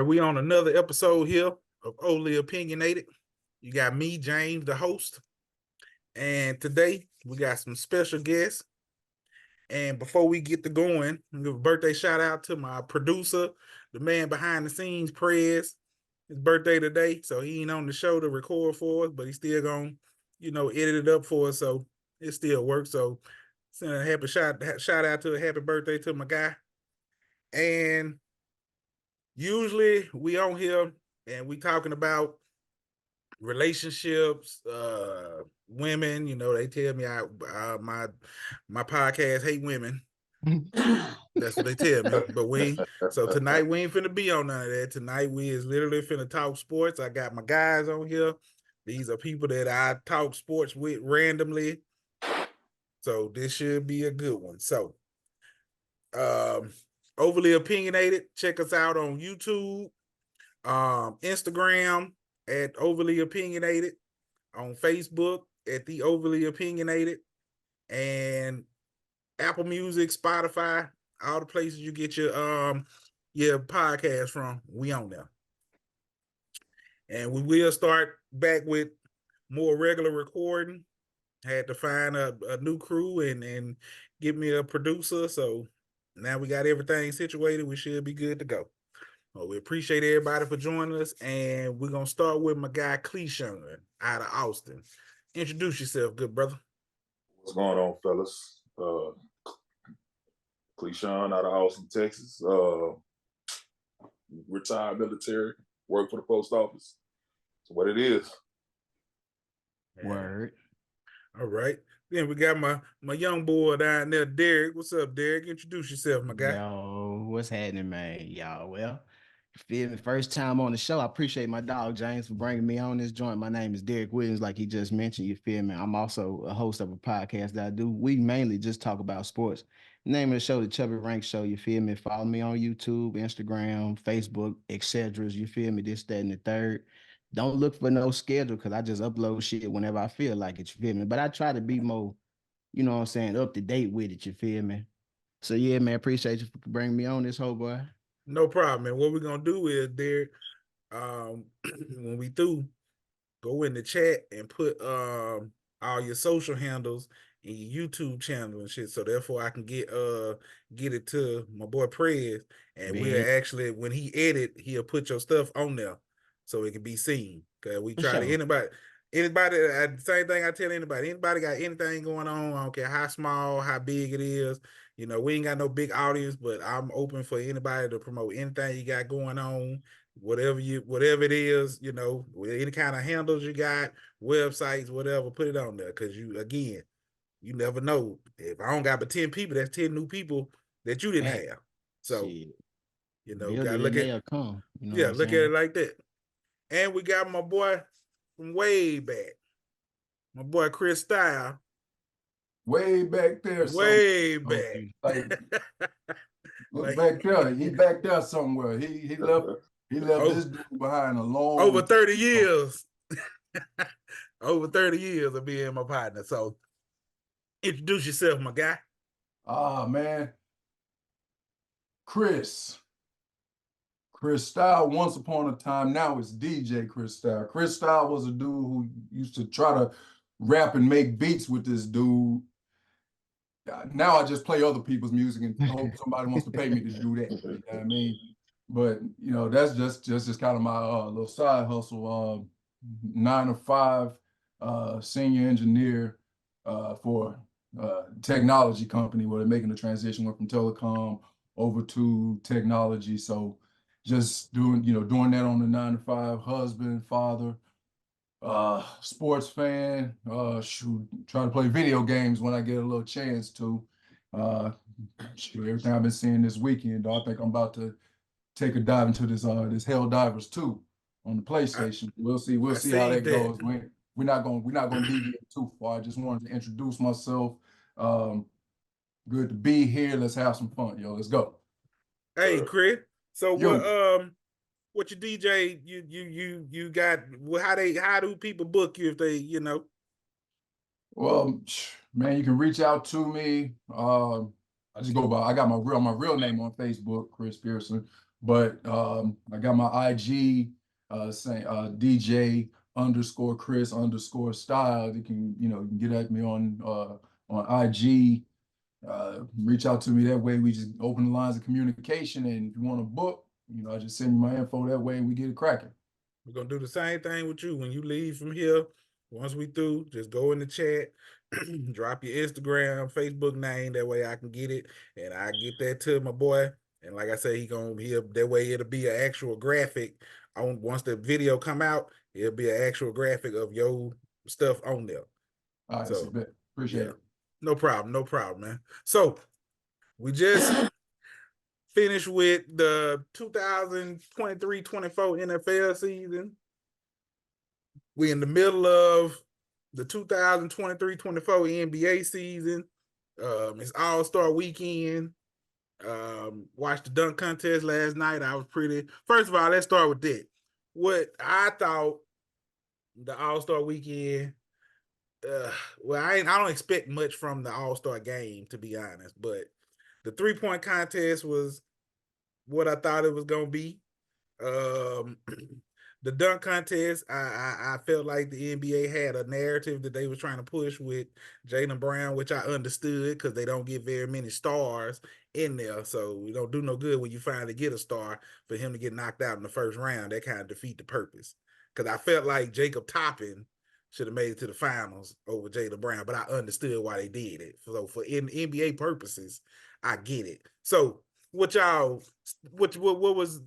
right, we on another episode here of Overly Opinionated. You got me, James, the host, and today we got some special guests. And before we get to going, I'll give a birthday shout out to my producer, the man behind the scenes, Prez. His birthday today, so he ain't on the show to record for us, but he's still gonna, edit it up for us, so it still works. So send a happy shout out to a happy birthday to my guy. And usually we on here and we talking about relationships, women. They tell me my podcast hate women. That's what they tell me. But so tonight we ain't finna be on none of that. Tonight we is literally finna talk sports. I got my guys on here. These are people that I talk sports with randomly. So this should be a good one. So Overly Opinionated. Check us out on YouTube, Instagram at Overly Opinionated, on Facebook at The Overly Opinionated, and Apple Music, Spotify, all the places you get your podcast from. We on there. And we will start back with more regular recording. Had to find a new crew and get me a producer. So now we got everything situated. We should be good to go. Well, we appreciate everybody for joining us, and we're going to start with my guy, Cleishon, out of Austin. Introduce yourself, good brother. What's going on, fellas? Cleishon out of Austin, Texas. Retired military, work for the post office. That's what it is. Word. All right. Then we got my young boy down there, Derek. What's up, Derek? Introduce yourself, my guy. Yo, what's happening, man? Y'all, well, you feel me? First time on the show. I appreciate my dog, James, for bringing me on this joint. My name is Derek Williams, like he just mentioned, you feel me? I'm also a host of a podcast that I do. We mainly just talk about sports. Name of the show, The Chubby Rank Show, you feel me? Follow me on YouTube, Instagram, Facebook, etc. You feel me? This, that, and the third. Don't look for no schedule because I just upload shit whenever I feel like it, you feel me? But I try to be more, you know what I'm saying, up to date with it, you feel me? So yeah, man, appreciate you for bringing me on this whole boy. No problem, man. What we're going to do is, Derek, when we through, go in the chat and put all your social handles and your YouTube channel and shit. So therefore I can get it to my boy Prez. And we'll actually, when he edit, he'll put your stuff on there so it can be seen. Cause we try to anybody, same thing I tell anybody got anything going on, I don't care how small, how big it is. We ain't got no big audience, but I'm open for anybody to promote anything you got going on, whatever it is, any kind of handles you got, websites, whatever, put it on there. Cause you never know. If I don't got but 10 people, that's 10 new people that you didn't have. So, gotta look at look at it like that. And we got my boy from way back, my boy Chris Style. Way back there. Way back. Look back there. He back there somewhere. He left this dude behind a long over 30 years. Over 30 years of being my partner. So introduce yourself, my guy. Man. Chris Style, once upon a time, now it's DJ Chris Style. Chris Style was a dude who used to try to rap and make beats with this dude. Now I just play other people's music and hope somebody wants to pay me to do that. You know what I mean? But that's just kind of my little side hustle. 9 to 5, senior engineer for technology company where they're making the transition from telecom over to technology. So just doing that on the 9 to 5, husband, father, sports fan, try to play video games when I get a little chance to. Everything I've been seeing this weekend, I think I'm about to take a dive into this Helldivers 2 on the PlayStation. We'll see how that goes. We're not gonna deviate too far. I just wanted to introduce myself. Good to be here. Let's have some fun, yo. Let's go. Hey, Chris. So what your DJ you got? How do people book you if they Well, man, you can reach out to me. I got my real name on Facebook, Chris Pearson. But I got my IG saying DJ _ Chris _ style. You can get at me on IG. Reach out to me that way. We just open the lines of communication, and if you want to book, I just send you my info that way, and we get it cracking. We're gonna do the same thing with you. When you leave from here, once we through, just go in the chat, drop your Instagram, Facebook name. That way I can get it, and I get that to my boy. And like I say, that way it'll be an actual graphic. Once the video come out, it'll be an actual graphic of your stuff on there. All right, so appreciate it. No problem, man. So we just finished with the 2023-24 NFL season. We in the middle of the 2023-24 NBA season. It's All-Star weekend. Watched the dunk contest last night. First of all, let's start with that. What I thought the All-Star weekend, I don't expect much from the All-Star game, to be honest, but the 3-point contest was what I thought it was going to be. The dunk contest, I felt like the NBA had a narrative that they were trying to push with Jaylen Brown, which I understood because they don't get very many stars in there. So we don't do no good when you finally get a star for him to get knocked out in the first round. That kind of defeat the purpose. Because I felt like Jacob Toppin should have made it to the finals over Jaylen Brown, but I understood why they did it. So for NBA purposes, I get it. So what was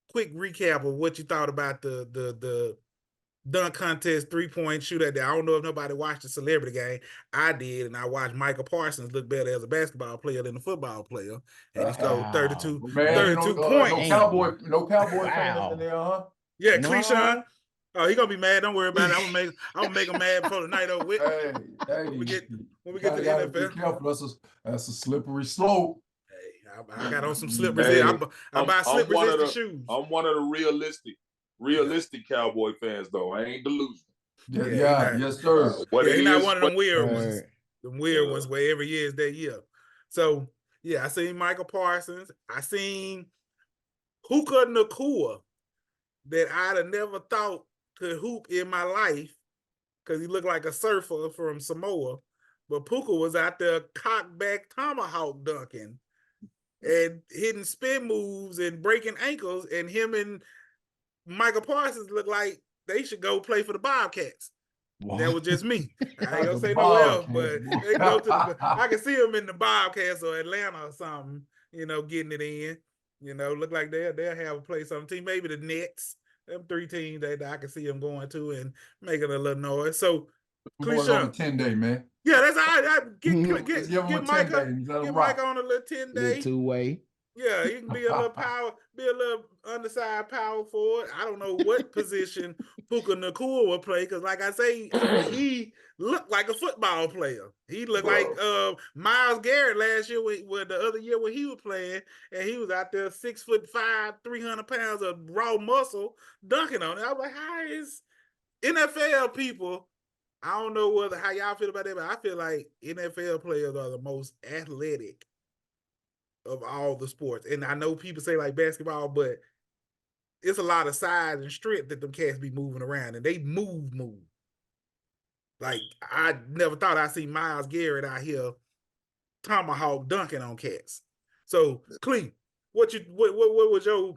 quick recap of what you thought about the dunk contest 3-point shootout there? I don't know if nobody watched the celebrity game. I did, and I watched Michael Parsons look better as a basketball player than a football player, and he scored 32 points. No Cowboy fans in there, huh? Yeah, no. Cleishon. Oh, he gonna be mad. Don't worry about it. I'm gonna make him mad for the night over with. Hey, when we get to the NFL. Be careful. That's a slippery slope. I got on some slippers. I buy slip-resistant shoes. I'm one of the realistic Cowboy fans, though. I ain't delusional. Yes, sir. He's not one of them weird ones. The weird ones where every year is that year. So, I seen Michael Parsons. I seen Puka Nacua that I'd have never thought could hoop in my life because he looked like a surfer from Samoa. But Puka was out there cock-back tomahawk dunking and hitting spin moves and breaking ankles, and him and Michael Parsons look like they should go play for the Bobcats. What? That was just me. I ain't gonna say no else, but they go to I can see them in the Bobcats or Atlanta or something, getting it in. Look like they'll have a play some team, maybe the Nets. Them 3 teams that I can see them going to and making a little noise. So Cleishon on a 10-day, man. Yeah, that's all right. Get Mike on a little 10-day. 2-way. Yeah, he can be a little undersized power forward. I don't know what position Puka Nacua will play because, like I say, he looked like a football player. He looked like Myles Garrett last year, the other year when he was playing, and he was out there 6'5", 300 pounds of raw muscle dunking on it. I was like, how is NFL people? I don't know how y'all feel about that, but I feel like NFL players are the most athletic of all the sports. And I know people say like basketball, but it's a lot of size and strength that them cats be moving around, and they move. Like, I never thought I'd see Myles Garrett out here tomahawk dunking on cats. So, Clee, what was your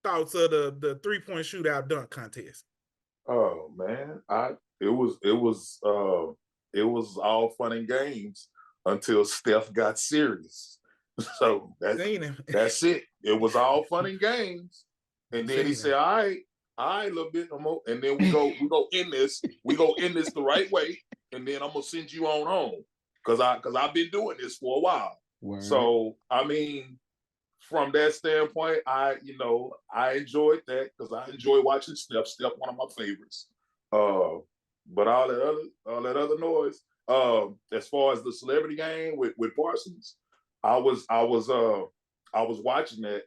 thoughts of the 3-point shootout dunk contest? Oh man, it was all fun and games until Steph got serious. So that's it. It was all fun and games, and then he said, "All right, a little bit more," and then we go in this the right way, and then I'm gonna send you on home because I've been doing this for a while. Word. So I mean, from that standpoint, I enjoyed that because I enjoy watching Steph. Steph, one of my favorites. But all that other noise. As far as the celebrity game with Parsons, I was watching that,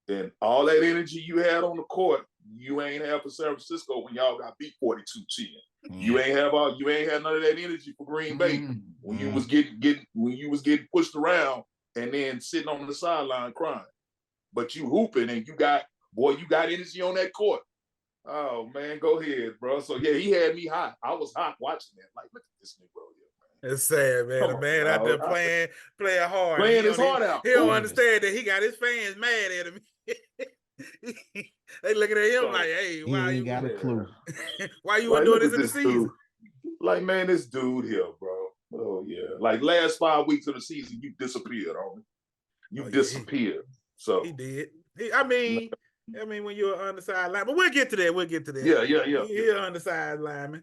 and all that energy you had on the court, you ain't have for San Francisco when y'all got beat 42-10. Mm. You ain't had none of that energy for Green Bay when you was getting pushed around and then sitting on the sideline crying. but you hooping and you got energy on that court. Oh man, go ahead, bro. So yeah, he had me hot. I was hot watching that. Like, look at this Negro here, man. It's sad, man. A man out there playing hard. Playing his heart out. He don't understand that he got his fans mad at him. They looking at him like, hey, why you got a clue? Why you doing this in the season? Dude. Like, man, this dude here, bro. Oh yeah. Like last 5 weeks of the season, you disappeared, homie. You disappeared. So he did. I mean, when you're an undersized lineman, but we'll get to that. Yeah. He's an undersized lineman.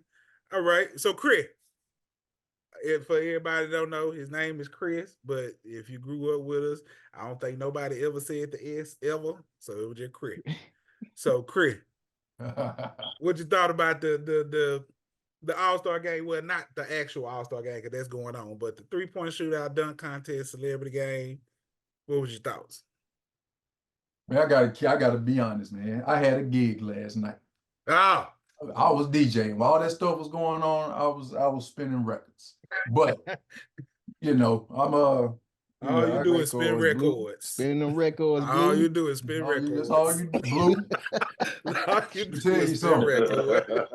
All right. So Chris, for everybody that don't know, his name is Chris, but if you grew up with us, I don't think nobody ever said the S ever, so it was just Chris. So Chris, what you thought about the All-Star game? Well, not the actual All-Star game because that's going on, but the 3-point shootout, dunk contest, celebrity game. What was your thoughts? Man, I gotta be honest, man. I had a gig last night. Ah, I was DJing. While all that stuff was going on, I was spinning records. But I'm all you do is spin records. Spinning them records. All you do is spin records. That's all you do, Blue. All you do is spin records.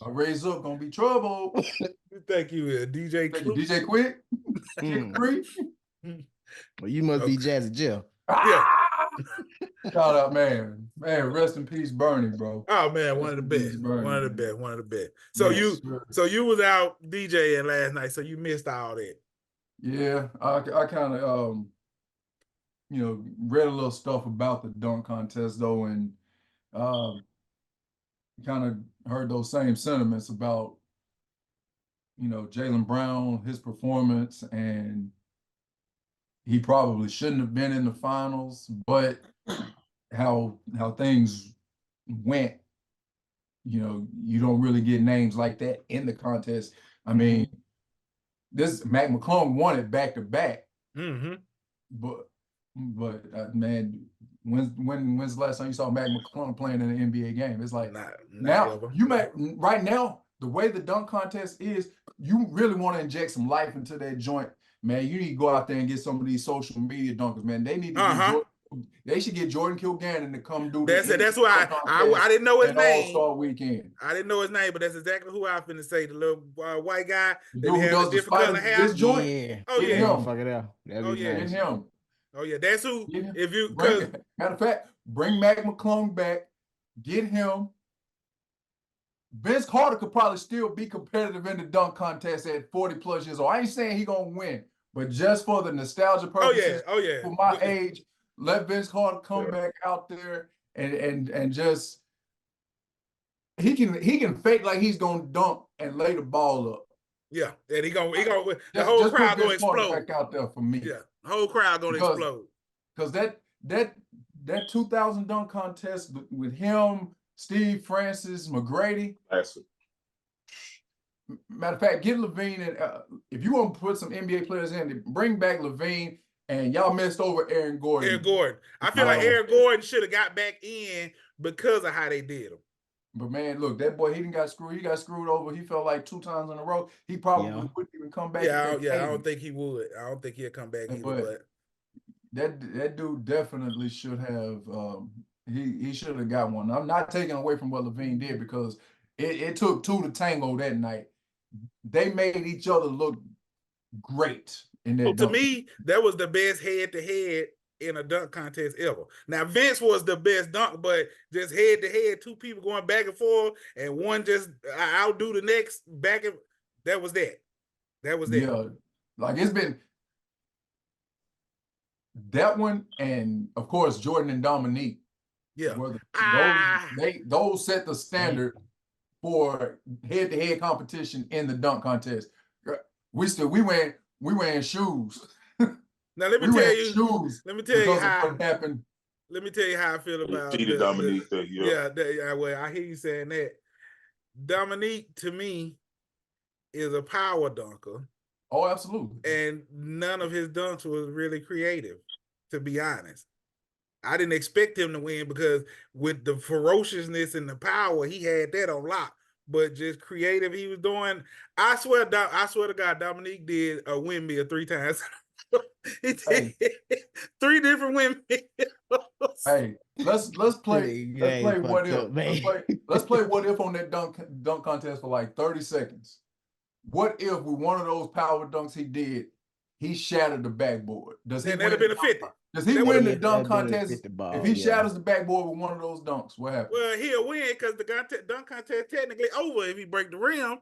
I raise up, gonna be trouble. Thank you, DJ Quick. DJ Quick. Well, you must be Jazzy Jeff. Yeah. Shout out, man. Rest in peace, Bernie, bro. Oh man, one of the best. One of the best. So you was out DJing last night, so you missed all that. Yeah, I kind of read a little stuff about the dunk contest though, and kind of heard those same sentiments about Jaylen Brown, his performance, and he probably shouldn't have been in the finals, but how things went, you don't really get names like that in the contest. I mean, this Mac McClung won it back to back. Mm-hmm. But man, when's the last time you saw Mac McClung playing in an NBA game? It's like right now, the way the dunk contest is, you really want to inject some life into that joint. Man, you need to go out there and get some of these social media dunkers, man. They need to they should get Jordan Kilgannon to come do this. That's why I didn't know his name. All-Star weekend. I didn't know his name, but that's exactly who I was finna say. The little white guy. The dude who does the spider this joint. Yeah. Oh yeah. Fuck it out. Get him. Oh yeah, that's who. Yeah. Matter of fact, bring Mac McClung back. Get him. Vince Carter could probably still be competitive in the dunk contest at 40 plus years old. I ain't saying he gonna win, but just for the nostalgia purposes, for my age, let Vince Carter come back out there and just he can fake like he's gonna dunk and lay the ball up. Yeah, and he gonna the whole crowd gonna explode. Back out there for me. Yeah, the whole crowd gonna explode. Because that 2000 dunk contest with him, Steve Francis, McGrady. Matter of fact, get Levine, and if you want to put some NBA players in, bring back Levine, and y'all messed over Aaron Gordon. I feel like Aaron Gordon should have got back in because of how they did him. But man, look, that boy, he got screwed over. He felt like 2 times in a row. He probably wouldn't even come back. I don't think he would. I don't think he'll come back either. But that dude definitely should have. He should have got one. I'm not taking away from what Levine did because it took 2 to tango that night. They made each other look great in that. To me, that was the best head-to-head in a dunk contest ever. Now Vince was the best dunk, but just head-to-head, 2 people going back and forth, and one just outdo the next back. That was that. Yeah, like it's been that one, and of course Jordan and Dominique. Yeah, those set the standard for head-to-head competition in the dunk contest. We wearing shoes. Now let me tell you. Let me tell you how what happened. Let me tell you how I feel about Dominique. Well, I hear you saying that. Dominique to me is a power dunker. Oh, absolutely. And none of his dunks was really creative, to be honest. I didn't expect him to win because with the ferociousness and the power, he had that on lock. but just creative he was doing. I swear to God, Dominique did a windmill 3 times. He did 3 different windmills. Hey, let's play what if. Let's play what if on that dunk contest for like 30 seconds. What if with one of those power dunks he did, he shattered the backboard? Does he win? That'd have been a 50. Does he win the dunk contest if he shatters the backboard with one of those dunks? What happens? Well, he'll win because the dunk contest technically over if he break the rim.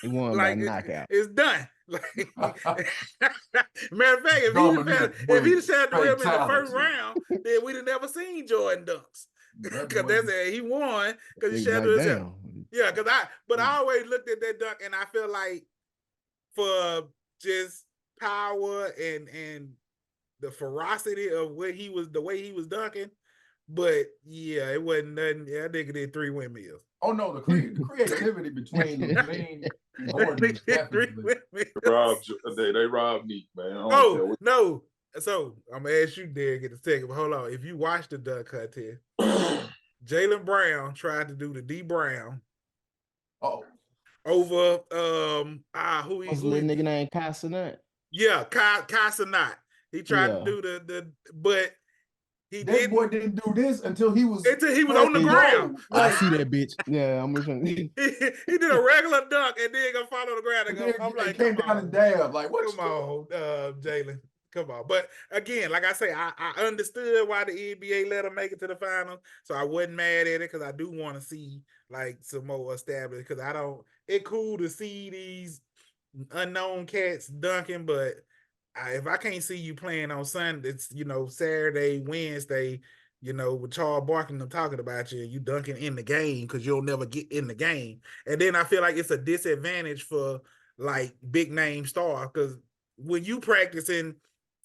He won by knockout. It's done. Like, matter of fact, if he'd shattered the rim in the first round, then we'd have never seen Jordan dunks. Because that's it. He won because he shattered his rim. Yeah, I always looked at that dunk and I feel like for just power and the ferocity of the way he was dunking. But yeah, it wasn't nothing. Yeah, that nigga did 3 windmills. Oh no, the creativity between Levine and Gordon is definitely. They robbed Neek, man. Oh no. So I'm gonna ask you, Derek, in a second. But hold on. If you watch the dunk contest, Jaylen Brown tried to do the D Brown. Over who he little nigga named Casanat. Yeah, Casanat. He tried to do the but that boy didn't do this until he was on the ground. I see that bitch. Yeah, I'm looking. He did a regular dunk and then gonna fall on the ground and go. I'm like, came down and dab. Like, what? Come on, Jaylen. Come on. But again, like I say, I understood why the NBA let him make it to the finals. So I wasn't mad at it because I do want to see like some more established. Because it's cool to see these unknown cats dunking, but if I can't see you playing on Sunday, it's Saturday, Wednesday, with Charles Barkley talking about you dunking in the game because you'll never get in the game. And then I feel like it's a disadvantage for like big name stars because when you practicing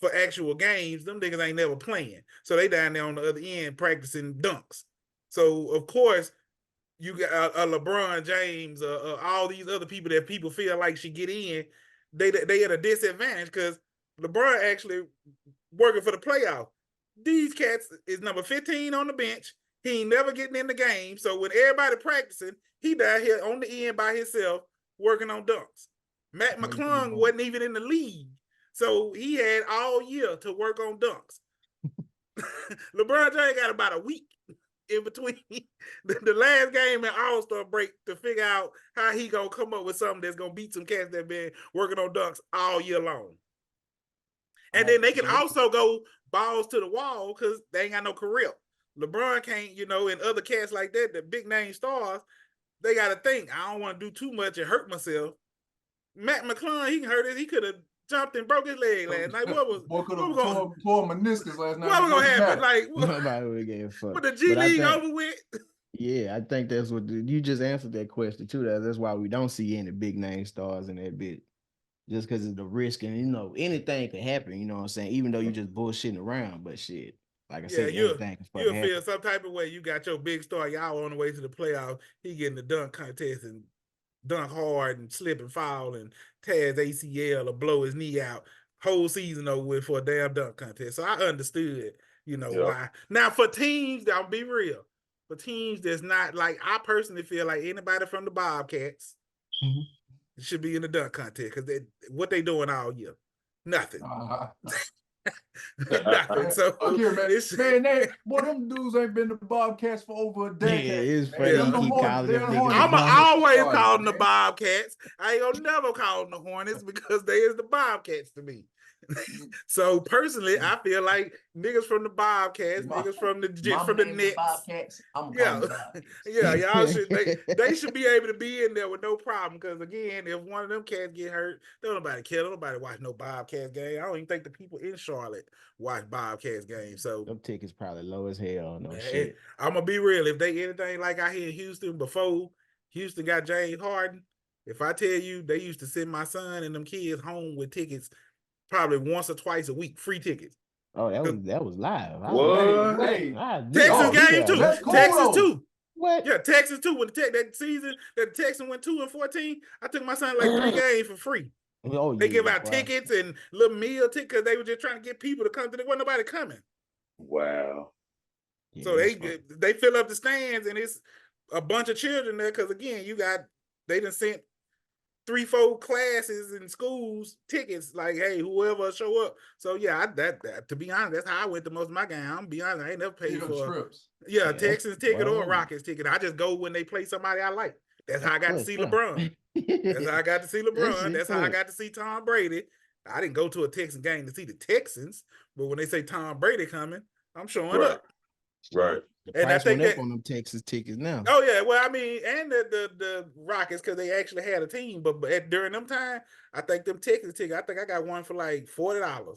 for actual games, them niggas ain't never playing. So they down there on the other end practicing dunks. So of course you got a LeBron James, all these other people that people feel like should get in. They at a disadvantage because LeBron actually working for the playoff. These cats is number 15 on the bench. He ain't never getting in the game. So when everybody practicing, he down here on the end by himself working on dunks. Matt McClung wasn't even in the league. So he had all year to work on dunks. LeBron James got about a week in between the last game and All-Star break to figure out how he gonna come up with something that's gonna beat some cats that been working on dunks all year long. And then they can also go balls to the wall because they ain't got no career. LeBron can't, and other cats like that, the big name stars, they got to think, I don't want to do too much and hurt myself. Matt McClung, he can hurt it. He could have jumped and broke his leg last night. What was tore meniscus last night? What was going to happen? Like, nobody would give a fuck. With the G League over with? Yeah, I think that's what you just answered that question too. That's why we don't see any big name stars in that bit. Just because of the risk and anything could happen, you know what I'm saying? Even though you just bullshitting around, but shit. Like I said, anything can fucking happen. Feel some type of way. You got your big star, y'all on the way to the playoffs. He getting the dunk contest and dunk hard and slip and foul and tear his ACL or blow his knee out. Whole season over with for a damn dunk contest. So I understood, why. Now for teams, I'll be real. For teams that's not like, I personally feel like anybody from the Bobcats should be in the dunk contest because what they doing all year? Nothing. Nothing. So boy, them dudes ain't been to Bobcats for over a decade. Yeah, it's funny. I'm always calling the Bobcats. I ain't gonna never call them the Hornets because they is the Bobcats to me. So personally, I feel like niggas from the Bobcats, niggas from the Nets, Bobcats, y'all should they should be able to be in there with no problem. Because again, if one of them cats get hurt, don't nobody care. Don't nobody watch no Bobcats game. I don't even think the people in Charlotte watch Bobcats games. So them tickets probably low as hell. No shit. I'm gonna be real. If they anything like I hear in Houston before Houston got James Harden, if I tell you they used to send my son and them kids home with tickets. Probably once or twice a week, free tickets. Oh, that was live. What? Texas game too. Cool, Texas too. What? Yeah, Texas too. When that season that Texas went 2-14, I took my son like 3 games for free. Oh, they give out tickets and little meal tickets because they were just trying to get people to come to. There wasn't nobody coming. Wow. So they fill up the stands and it's a bunch of children there because again, they done sent 3-4 classes in schools tickets. Like, hey, whoever show up. So yeah, that to be honest, that's how I went to most of my game. I'm gonna be honest, I ain't never paid for trips. Yeah, Texans ticket or Rockets ticket. I just go when they play somebody I like. That's how I got to see LeBron. That's how I got to see LeBron. That's how I got to see Tom Brady. I didn't go to a Texans game to see the Texans, but when they say Tom Brady coming, I'm showing up. Right. The price went up on them Texas tickets now. Oh yeah, well I mean, and the Rockets because they actually had a team, but during them time, I think them Texas tickets. I think I got one for like $40.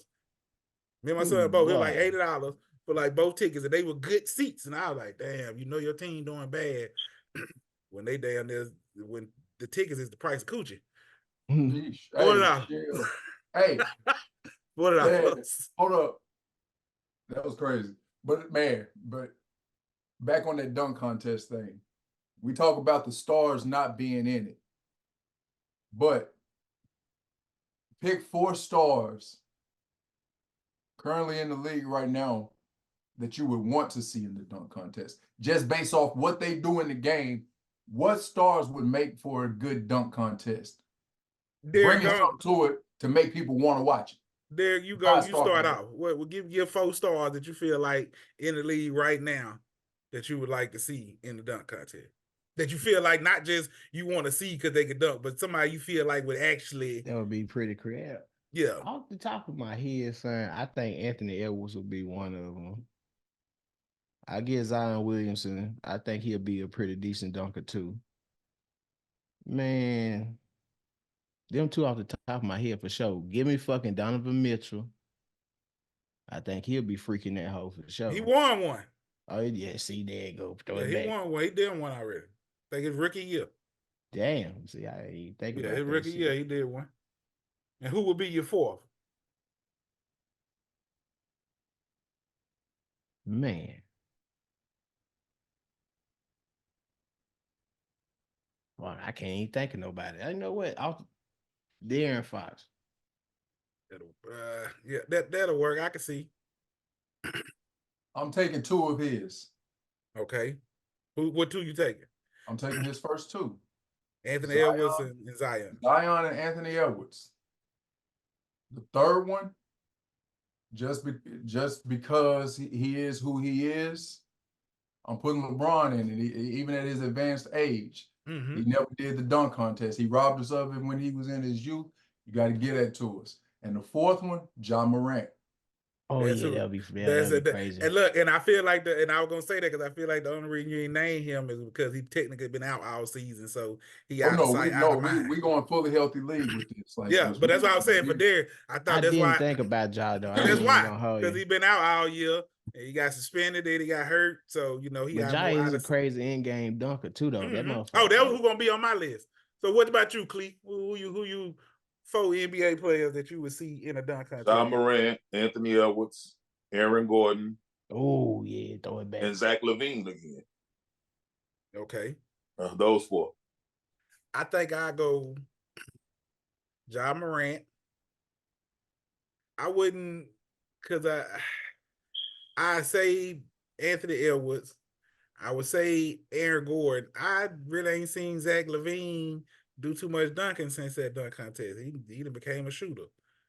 Me and my son both it was like $80 for like both tickets, and they were good seats. And I was like, damn, you know your team doing bad when they down there when the tickets is the price of coochie. $40. Hey, $40. Hold up, that was crazy. But back on that dunk contest thing, we talk about the stars not being in it, but pick 4 stars currently in the league right now that you would want to see in the dunk contest, just based off what they do in the game. What stars would make for a good dunk contest? Bring something to it to make people want to watch it. There you go. You start out. We'll give 4 stars that you feel like in the league right now that you would like to see in the dunk contest. That you feel like not just you want to see because they could dunk, but somebody you feel like would actually. That would be pretty creative. Yeah. Off the top of my head, son, I think Anthony Edwards would be one of them. I get Zion Williamson. I think he'll be a pretty decent dunker too. Man, them 2 off the top of my head for sure. Give me fucking Donovan Mitchell. I think he'll be freaking that hoe for sure. He won one. Oh yeah, see there you go. He won one. He did one already. I think it's rookie year. Damn. See, I ain't think about his rookie year, he did one. And who will be your 4th? Man. Well, I can't even think of nobody. I know what. De'Aaron Fox. That'll work. I can see. I'm taking 2 of his. Okay. What 2 you taking? I'm taking his first 2. Anthony Edwards and Zion. Zion and Anthony Edwards. The third one, just because he is who he is, I'm putting LeBron in it. Even at his advanced age, he never did the dunk contest. He robbed us of it when he was in his youth. You got to get that to us. And the 4th one, Ja Morant. Oh, that'll be crazy. And look, and I feel like and I was gonna say that because I feel like the only reason you ain't named him is because he technically been out all season, so he out of sight, out of mind. We going fully healthy league with this. Like, yeah, but that's what I was saying for Derek. I didn't think about Ja though. That's why, because he been out all year and he got suspended, then he got hurt, so he. But Ja is a crazy in-game dunker too, though. That motherfucker. Oh, that was who gonna be on my list. So what about you, Clee? Who you 4 NBA players that you would see in a dunk contest? Ja Morant, Anthony Edwards, Aaron Gordon. Oh, yeah, throw it back. And Zach LaVine again. Okay. Those 4. I think I go Ja Morant. I wouldn't, because I say Anthony Edwards. I would say Aaron Gordon. I really ain't seen Zach LaVine do too much dunking since that dunk contest. He became a shooter.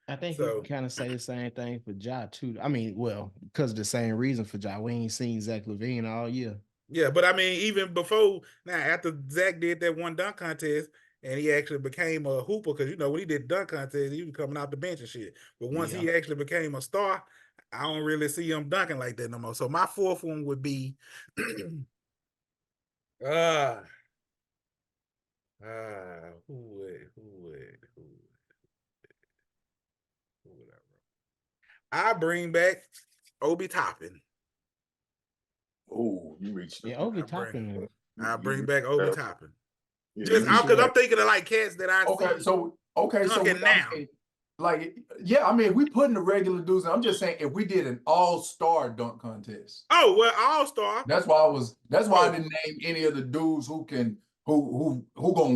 I think you can kind of say the same thing for Ja too. I mean, well, because of the same reason for Ja, we ain't seen Zach LaVine all year. Yeah, but I mean, even before now, after Zach did that one dunk contest, and he actually became a hooper, because when he did dunk contest, he was coming off the bench and shit. But once he actually became a star, I don't really see him dunking like that no more. So my 4th one would be who would I bring back Obi Toppin. Oh, you reached. Yeah, Obi Toppin. I bring back Obi Toppin. Just because I'm thinking of like cats that I see now. If we put in the regular dudes, I'm just saying if we did an all-star dunk contest. Oh, well, all-star. That's why I didn't name any of the dudes who gonna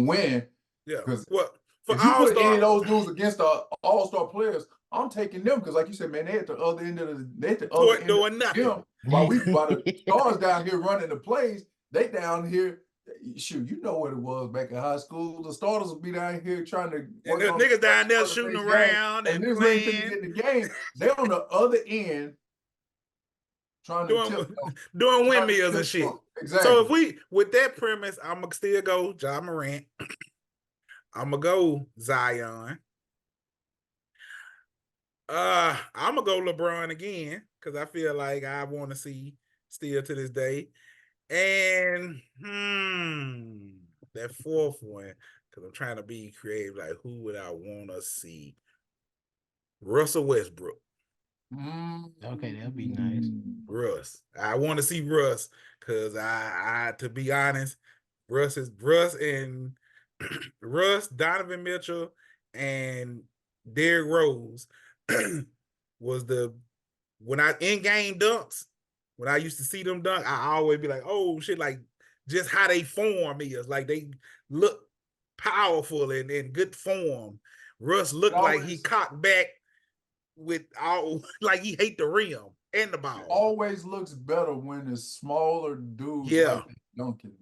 win. Yeah. Because for if you put any of those dudes against the all-star players, I'm taking them because, like you said, man, they at the other end of doing nothing. While the stars down here running the plays, they down here shoot, you know what it was back in high school. The starters would be down here trying to and work the on niggas down there shooting around and and niggas ain't finna playing. get in the game. They're on the other end trying to tip doing windmills and shit. Exactly. So if we, with that premise, I'm gonna still go Ja Morant. I'm gonna go Zion. I'm gonna go LeBron again because I feel like I want to see still to this day. And that fourth one, because I'm trying to be creative. Like, who would I want to see? Russell Westbrook. Okay, that'd be nice. Russ. I want to see Russ because I to be honest, Russ, Donovan Mitchell, and Derrick Rose was when I in-game dunks, when I used to see them dunk, I always be like, oh shit, like just how they form is. Like they look powerful and in good form. Russ looked like he cocked back with all like he hate the rim and the ball. It always looks better when it's smaller dudes like dunking.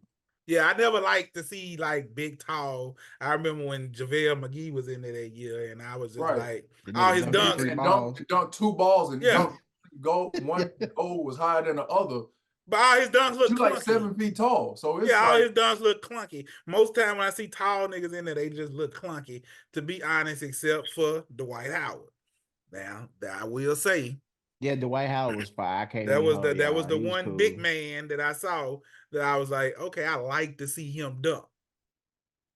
Yeah, I never liked to see like big, tall. I remember when JaVale McGee was in there that year, and I was just like, all his dunks. Dunk 2 balls and dunk one goal was higher than the other. But all his dunks look clunky. Like 7 feet tall. So it's all his dunks look clunky. Most time when I see tall niggas in there, they just look clunky, to be honest, except for Dwight Howard. Now, that I will say. Yeah, Dwight Howard was fire. That was the one cool big man that I saw that I was like, okay, I like to see him dunk.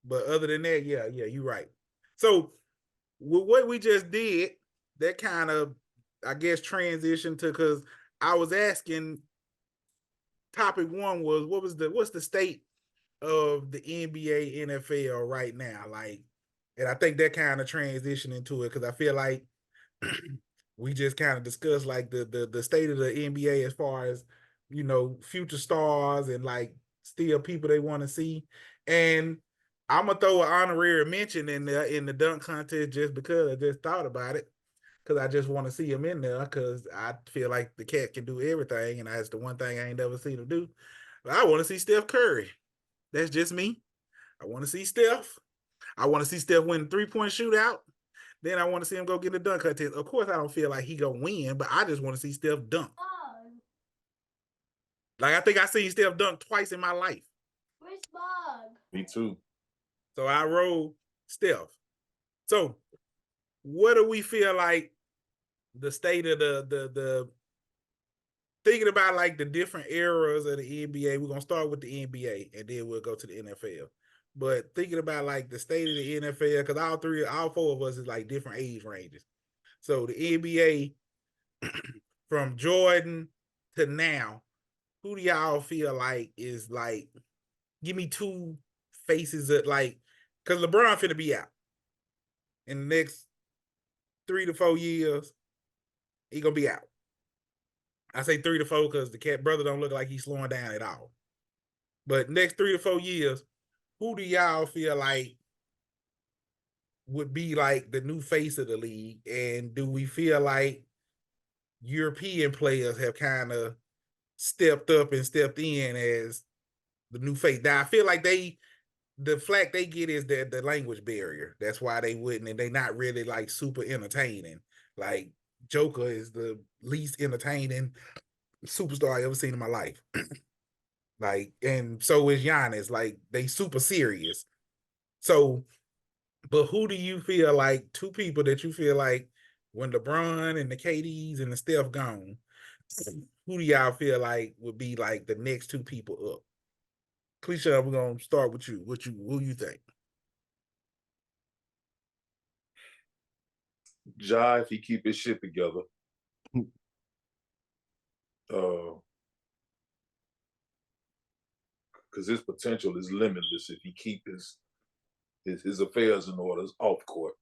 But other than that, yeah, you're right. So with what we just did, that kind of, I guess, transition to, because I was asking, topic one was what's the state of the NBA, NFL right now? Like, and I think that kind of transitioned into it because I feel like we just kind of discussed like the state of the NBA as far as, you know, future stars and like still people they want to see. And I'm gonna throw an honorary mention in the dunk contest just because I just thought about it, because I just want to see him in there because I feel like the cat can do everything, and that's the one thing I ain't never seen him do. But I want to see Steph Curry. That's just me. I want to see Steph. I want to see Steph win 3-point shootout. Then I want to see him go get the dunk contest. Of course, I don't feel like he gonna win, but I just want to see Steph dunk. Like, I think I seen Steph dunk twice in my life. Which bug? Me too. So I roll Steph. So what do we feel like the state of the thinking about like the different eras of the NBA? We're gonna start with the NBA and then we'll go to the NFL. But thinking about like the state of the NFL, because all four of us is like different age ranges. So the NBA from Jordan to now, who do y'all feel like is like, give me two faces that like, because LeBron finna be out in the next 3 to 4 years. He gonna be out. I say 3 to 4 because the cat brother don't look like he's slowing down at all. But next 3 to 4 years, who do y'all feel like would be like the new face of the league? And do we feel like European players have kind of stepped up and stepped in as the new face? Now I feel like the flack they get is the language barrier. That's why they wouldn't, and they not really like super entertaining. Like Joker is the least entertaining superstar I ever seen in my life. Like, and so is Giannis. Like, they super serious. So, but who do you feel like, two people that you feel like when LeBron and the KDs and the Steph gone, who do y'all feel like would be like the next two people up? Cliche, we're gonna start with you. Who you think? Ja, if he keep his shit together. Because his potential is limitless if he keep his affairs in order off court.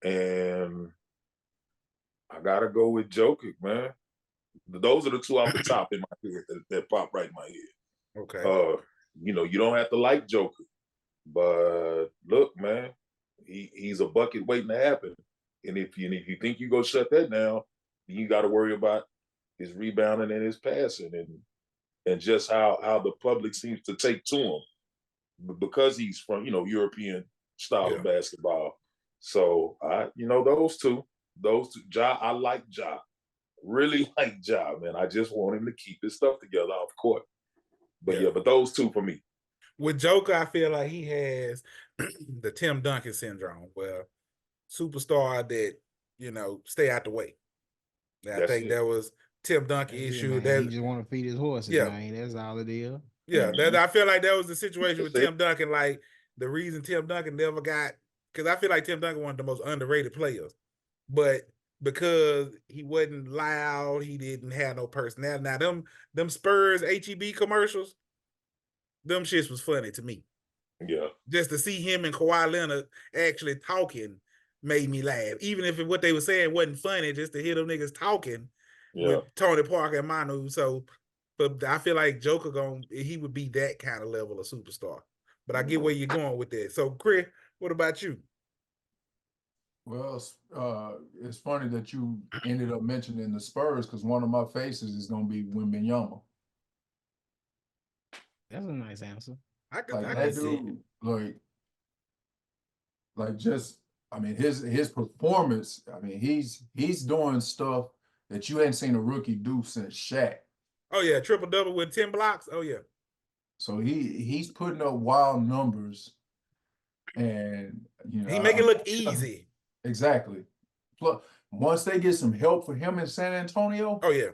And I gotta go with Jokic, man. Those are the two off the top in my head that pop right in my head. Okay. You know, you don't have to like Joker, but look, man, he's a bucket waiting to happen. And if you think you go shut that down, you got to worry about his rebounding and his passing and just how the public seems to take to him. because he's from, European style of basketball. So those two, Ja, I like Ja. Really like Ja, man. I just want him to keep his stuff together off court. But but those two for me. With Joker, I feel like he has the Tim Duncan syndrome, where superstar that, stay out the way. I think that was Tim Duncan issue. He just want to feed his horses, man. That's all it is. Yeah, I feel like that was the situation with Tim Duncan. Like, the reason Tim Duncan never got, because I feel like Tim Duncan one of the most underrated players, but because he wasn't loud, he didn't have no personality. Now them Spurs HEB commercials, them shits was funny to me. Yeah. Just to see him and Kawhi Leonard actually talking made me laugh. Even if what they were saying wasn't funny, just to hear them niggas talking with Tony Parker and Manu. So, but I feel like Joker he would be that kind of level of superstar. But I get where you're going with that. So, Chris, what about you? Well, it's funny that you ended up mentioning the Spurs, because one of my faces is going to be Wembanyama. That's a nice answer. I can see like just, I mean, his performance. I mean, he's doing stuff that you hadn't seen a rookie do since Shaq. Oh yeah, triple-double with 10 blocks. Oh yeah. So he's putting up wild numbers, and he make it look easy. Exactly. Plus, once they get some help for him in San Antonio. Oh yeah.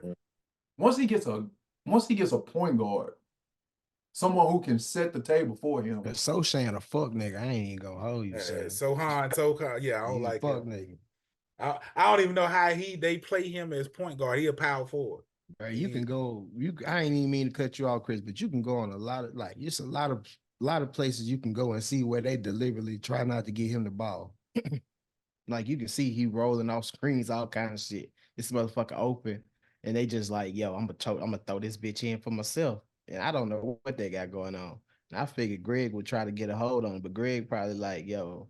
Once he gets a point guard, someone who can set the table for him. Sochan a fuck nigga. I ain't even gonna hold you. Sohan, yeah, I don't like fuck him. Nigga. I don't even know how they play him as point guard. He a power forward. Bro, you can go. I ain't even mean to cut you off, Chris, but you can go on a lot of it's a lot of places you can go and see where they deliberately try not to get him the ball. Like, you can see he rolling off screens, all kind of shit. This motherfucker open, and they just like, yo, I'm gonna throw this bitch in for myself. And I don't know what they got going on. And I figured Greg would try to get a hold on it, but Greg probably like, yo,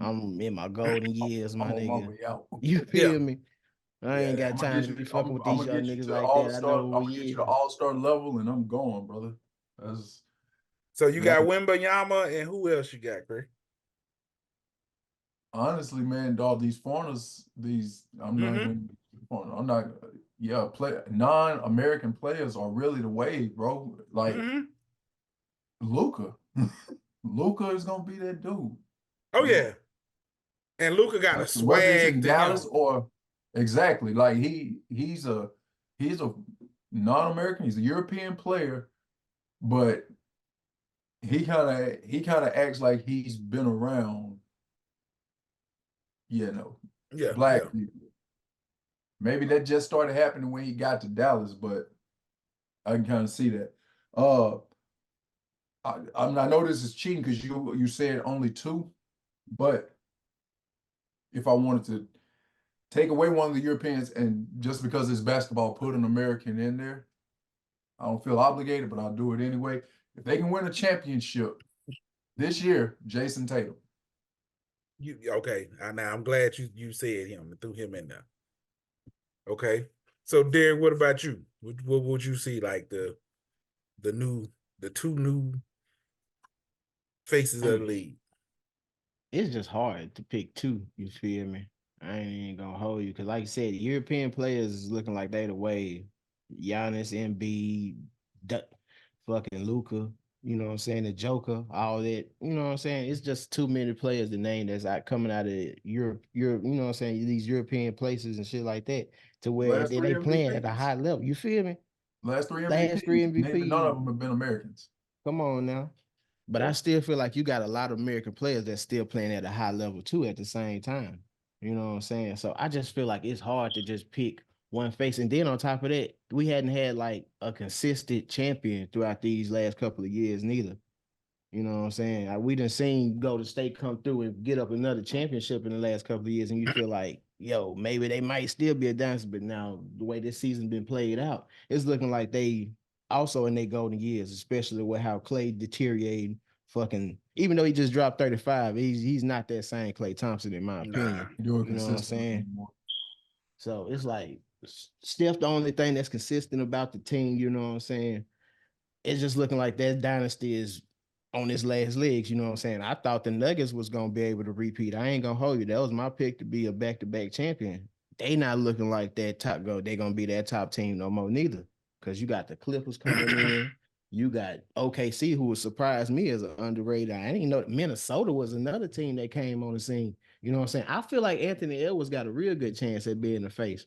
I'm in my golden years, my nigga. You feel me? I ain't got time to be fucking with these young niggas like that. I know I'm gonna get you to all-star level, and I'm going, brother. So you got Wembanyama, and who else you got, Greg? Honestly, man, dog, these foreigners, non-American players are really the wave, bro. Like, Luka. Luka is gonna be that dude. Oh yeah. And Luka got a swag to Dallas him. Or exactly, like he's a non-American, he's a European player, but he kind of acts like he's been around, black people. Maybe that just started happening when he got to Dallas, but I can kind of see that. I know this is cheating because you said only two, but if I wanted to take away one of the Europeans, and just because it's basketball, put an American in there, I don't feel obligated, but I'll do it anyway. If they can win a championship this year, Jason Tatum. Okay? Now I'm glad you said him and threw him in there. Okay, so Derek, what about you? What would you see like the two new faces of the league? It's just hard to pick two. You feel me? I ain't even gonna hold you, because like you said, European players is looking like they the way. Giannis, Embiid, fucking Luka, you know what I'm saying, the Joker, all that, you know what I'm saying? It's just too many players to name that's coming out of Europe, you know what I'm saying, these European places and shit like that, to where they playing at a high level. You feel me? Last three MVP. None of them have been Americans. Come on now. But I still feel like you got a lot of American players that's still playing at a high level too at the same time. You know what I'm saying? So I just feel like it's hard to just pick one face. And then on top of that, we hadn't had like a consistent champion throughout these last couple of years neither. You know what I'm saying? We done seen Golden State come through and get up another championship in the last couple of years, and you feel like, yo, maybe they might still be a dance, but now the way this season's been played out, it's looking like they also in their golden years, especially with how Klay deteriorating. Fucking, even though he just dropped 35, he's not that same Klay Thompson in my opinion. You know what I'm saying? So it's like Steph, the only thing that's consistent about the team, you know what I'm saying? It's just looking like that dynasty is on his last legs. You know what I'm saying? I thought the Nuggets was gonna be able to repeat. I ain't gonna hold you. That was my pick to be a back-to-back champion. They not looking like that top go. They gonna be that top team no more neither. Cause you got the Clippers coming in. You got OKC, who would surprise me as an underrated. I didn't know that Minnesota was another team that came on the scene. You know what I'm saying? I feel like Anthony Edwards got a real good chance at being the face.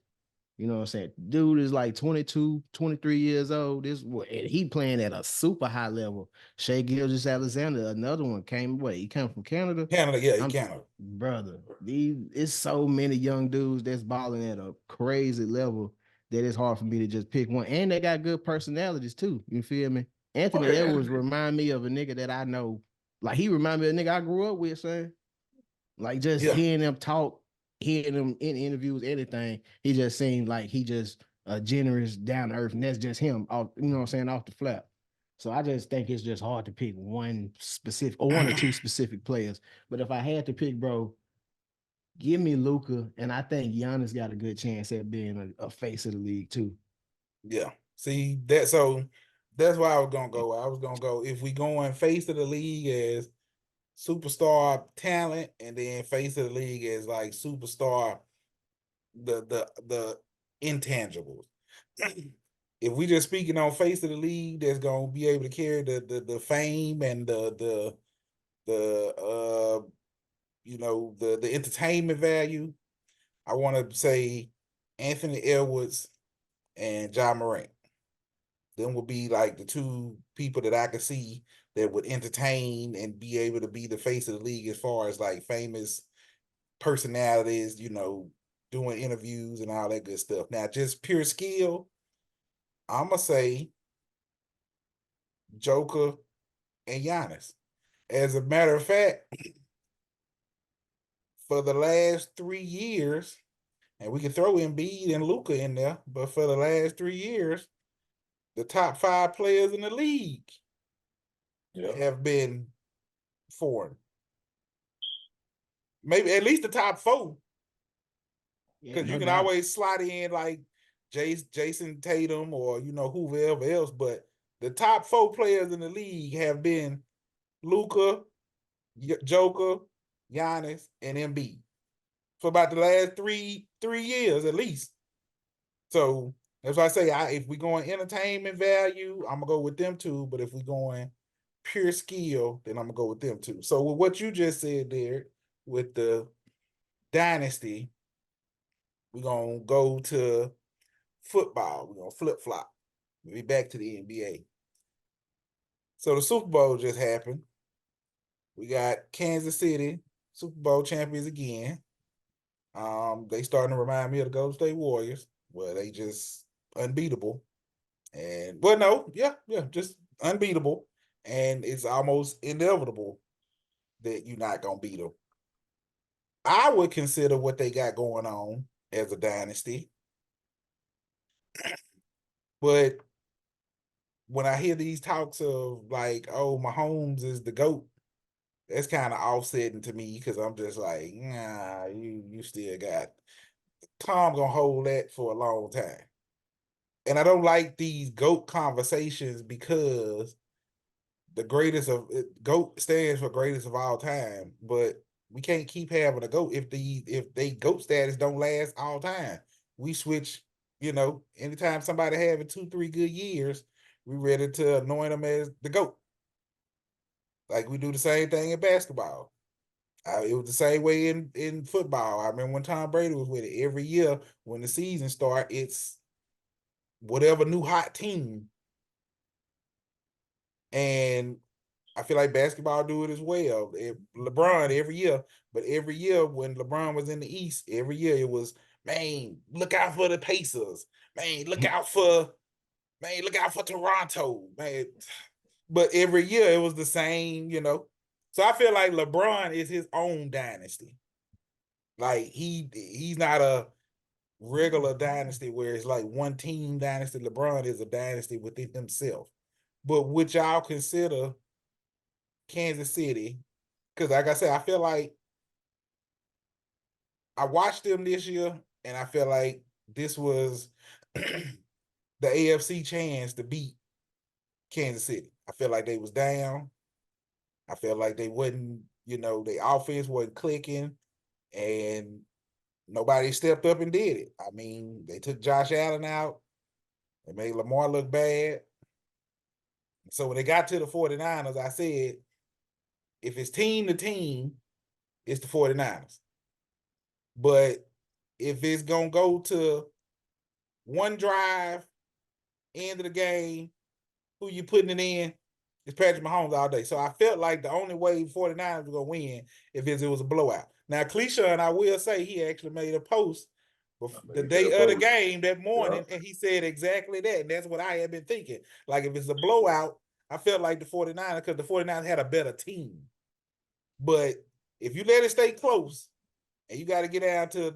You know what I'm saying? Dude is like 22, 23 years old. And he playing at a super high level. Shea Gilgeous-Alexander, another one he came from Canada. Canada, yeah, he Canada. Brother, it's so many young dudes that's balling at a crazy level that it's hard for me to just pick one. And they got good personalities too. You feel me? Anthony Edwards remind me of a nigga that I know. Like he remind me of a nigga I grew up with, son. Like just hearing them talk, hearing him in interviews, anything, he just seemed like he just generous, down to earth, and that's just him off, you know what I'm saying, off the flap. So I just think it's just hard to pick one specific or one or two specific players. But if I had to pick, bro, give me Luka, and I think Giannis got a good chance at being a face of the league too. Yeah. See that, so that's why I was gonna go. I was gonna go if we going face of the league as superstar talent, and then face of the league as like superstar the intangibles. If we just speaking on face of the league, that's gonna be able to carry the fame and the entertainment value, I want to say Anthony Edwards and Ja Morant. Them would be like the two people that I could see that would entertain and be able to be the face of the league as far as like famous personalities, doing interviews and all that good stuff. Now, just pure skill, I'm going to say Joker and Giannis. As a matter of fact, for the last 3 years, and we can throw Embiid and Luka in there, but for the last 3 years, the top 5 players in the league have been foreign. Maybe at least the top 4. Because you can always slide in like Jason Tatum or, whoever else. But the top 4 players in the league have been Luka, Joker, Giannis, and Embiid for about the last 3 years at least. So that's why I say if we going entertainment value, I'm gonna go with them too. But if we going pure skill, then I'm gonna go with them too. So with what you just said there with the dynasty, we're gonna go to football. We're gonna flip-flop. We'll be back to the NBA. So the Super Bowl just happened. We got Kansas City Super Bowl champions again. They starting to remind me of the Golden State Warriors, where they just unbeatable. And just unbeatable. And it's almost inevitable that you're not gonna beat them. I would consider what they got going on as a dynasty. But when I hear these talks of like, oh, Mahomes is the GOAT, that's kind of offsetting to me because I'm just like, nah, you still got Tom gonna hold that for a long time. And I don't like these GOAT conversations because the greatest of GOAT stands for greatest of all time, but we can't keep having a GOAT if they GOAT status don't last all time. We switch, anytime somebody having 2-3 good years, we ready to anoint them as the GOAT. Like we do the same thing in basketball. It was the same way in football. I remember when Tom Brady was with it. Every year when the season starts, it's whatever new hot team. And I feel like basketball do it as well. LeBron every year, but every year when LeBron was in the East, every year it was, man, look out for the Pacers. Man, look out for Toronto. Man. But every year it was the same, So I feel like LeBron is his own dynasty. Like he's not a regular dynasty where it's like one team dynasty. LeBron is a dynasty within himself. But would y'all consider Kansas City? Because like I said, I feel like I watched them this year, and I feel like this was the AFC chance to beat Kansas City. I feel like they was down. I felt like they wouldn't, the offense wasn't clicking, and nobody stepped up and did it. I mean, they took Josh Allen out. They made Lamar look bad. So when they got to the 49ers, I said, if it's team to team, it's the 49ers. But if it's going to go to one drive, end of the game, who you putting it in, it's Patrick Mahomes all day. So I felt like the only way 49ers were going to win if it was a blowout. Now, Cleisha, I will say, he actually made a post the day of the game that morning, and he said exactly that. And that's what I had been thinking. Like, if it's a blowout, I felt like the 49ers, because the 49ers had a better team. But if you let it stay close and you got to get down to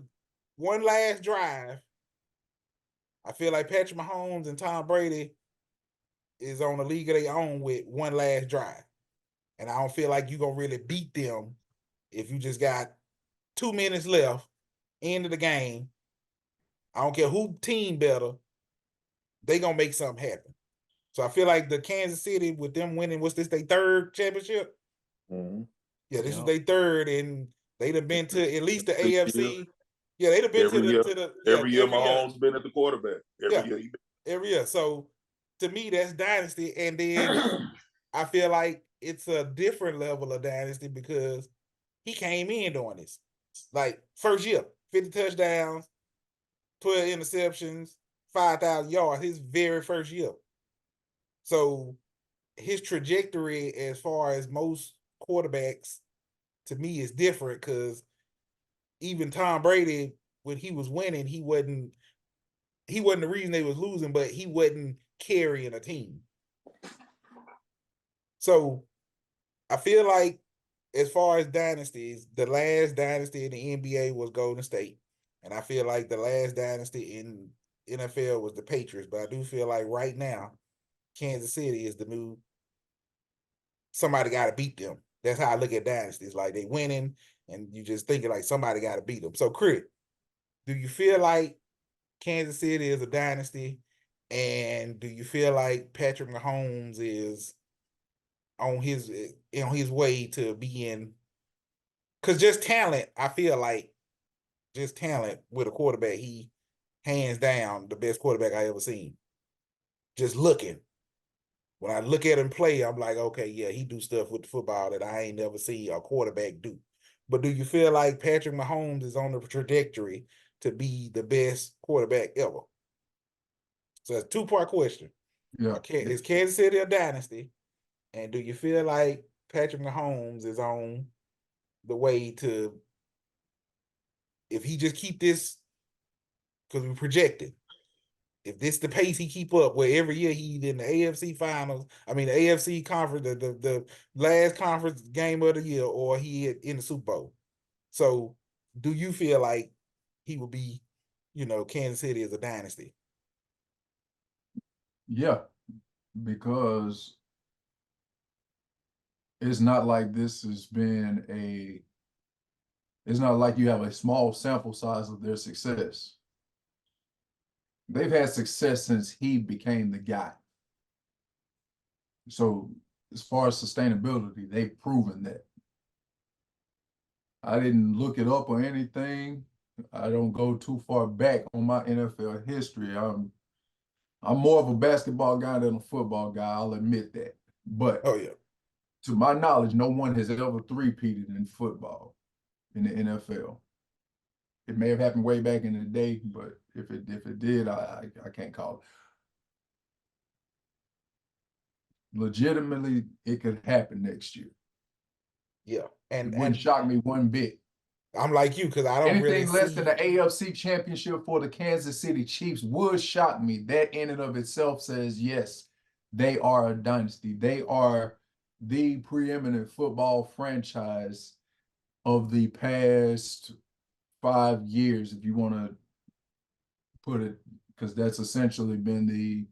one last drive, I feel like Patrick Mahomes and Tom Brady is on a league of their own with one last drive. And I don't feel like you're going to really beat them if you just got 2 minutes left, end of the game. I don't care who team better, they going to make something happen. So I feel like the Kansas City, with them winning, what's this, their third championship? Mm-hmm. Yeah, this is their third, and they'd have been to at least the AFC. Yeah, they'd have been every year. Every year Mahomes been at the quarterback. Every year. So to me, that's dynasty. And then I feel like it's a different level of dynasty because he came in doing this. Like, first year, 50 touchdowns, 12 interceptions, 5,000 yards, his very first year. So his trajectory, as far as most quarterbacks, to me, is different, because even Tom Brady, when he was winning, he wasn't the reason they was losing, but he wasn't carrying a team. So I feel like, as far as dynasties, the last dynasty in the NBA was Golden State. And I feel like the last dynasty in NFL was the Patriots. But I do feel like right now, Kansas City is the new, somebody got to beat them. That's how I look at dynasties. Like, they winning, and you just thinking like somebody got to beat them. So, Chris, do you feel like Kansas City is a dynasty? And do you feel like Patrick Mahomes is on his way to being, because just talent, I feel like just talent with a quarterback, he hands down the best quarterback I ever seen. Just looking. When I look at him play, I'm like, okay, yeah, he do stuff with the football that I ain't never seen a quarterback do. But do you feel like Patrick Mahomes is on the trajectory to be the best quarterback ever? So that's a two-part question. Yeah. Is Kansas City a dynasty? And do you feel like Patrick Mahomes is on the way to, if he just keep this, because we projected, if this the pace he keep up, where every year he in the AFC finals, the AFC conference, the last conference game of the year, or he in the Super Bowl. So do you feel like he will be, Kansas City is a dynasty? Yeah, because it's not like this has been it's not like you have a small sample size of their success. They've had success since he became the guy. So as far as sustainability, they've proven that. I didn't look it up or anything. I don't go too far back on my NFL history. I'm more of a basketball guy than a football guy, I'll admit that. But to my knowledge, no one has ever three-peated in football in the NFL. It may have happened way back in the day, but if it did, I can't call it. Legitimately, it could happen next year. Yeah. And it wouldn't shock me one bit. I'm like you, because I don't anything less than the AFC championship for the Kansas City Chiefs would shock me. That in and of itself says, yes, they are a dynasty. They are the preeminent football franchise of the past 5 years, if you want to put it, because that's essentially been the